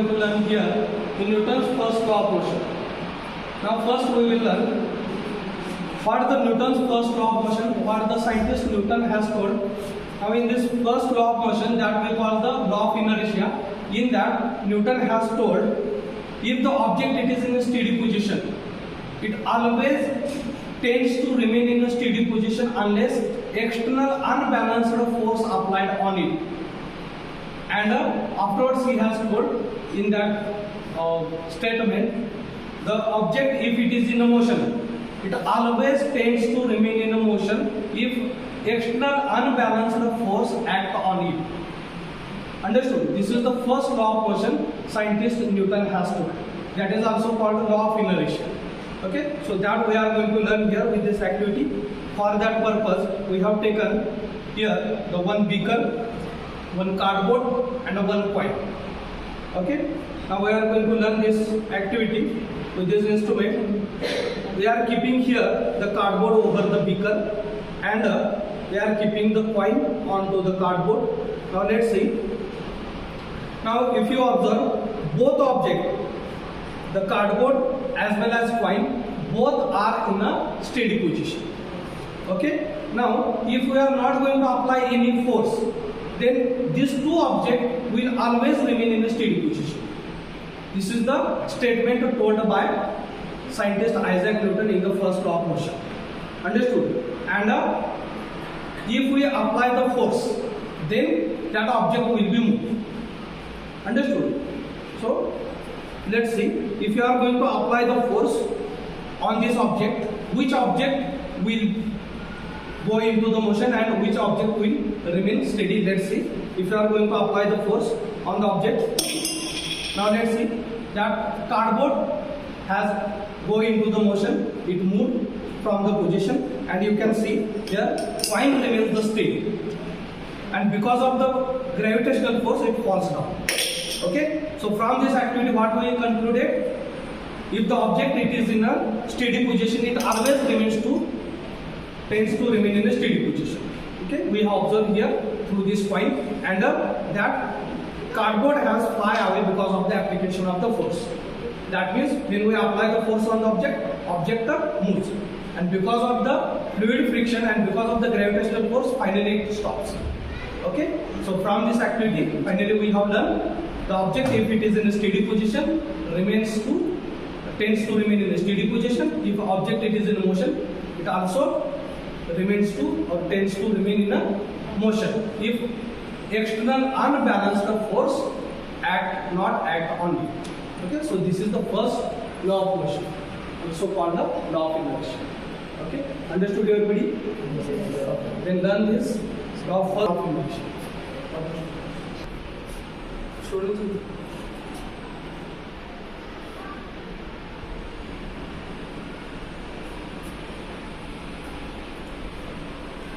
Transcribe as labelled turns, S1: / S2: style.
S1: going to learn here in Newton's first law of motion. Now first we will learn what is the Newton's first law of motion, what the scientist Newton has told. Now in this first law of motion that we call the law of inertia, in that Newton has told if the object it is in a steady position, it always tends to remain in a steady position unless external unbalanced force applied on it. And afterwards he has told in that statement, the object if it is in a motion, it always tends to remain in a motion if external unbalanced force act on it. Understood? This is the first law of motion scientist Newton has told. That is also called law of inertia. Okay, so that we are going to learn here with this activity. For that purpose, we have taken here the one beaker, one cardboard, and one coin. Okay, now we are going to learn this activity with this instrument. We are keeping here the cardboard over the beaker, and we are keeping the coin onto the cardboard. Now let's see. Now if you observe both objects, the cardboard as well as coin, both are in a steady position. Okay. Now if we are not going to apply any force, then these two objects will always remain in a steady position. This is the statement told by scientist Isaac Newton in the first law of motion. Understood? And if we apply the force, then that object will be moved. Understood? So let's see, if you are going to apply the force on this object, which object will go into the motion and which object will remain steady. Let's see, if you are going to apply the force on the object. Now let's see, that cardboard has go into the motion, it moved from the position, and you can see here coin remains the steady, and because of the gravitational force it falls down. Okay, so from this activity what we concluded, if the object it is in a steady position, it always tends to remain in a steady position. Okay, we have observed here through this coin, and that cardboard has fly away because of the application of the force. That means when we apply the force on the object moves, and because of the fluid friction and because of the gravitational force, finally it stops. Okay, so from this activity finally we have learned the object if it is in a steady position tends to remain in a steady position. If object it is in motion, it also tends to remain in a motion if external unbalanced force not act on it. Okay, so this is the first law of motion, also called the law of inertia. Okay, understood everybody? Then learn this law of inertia. Students.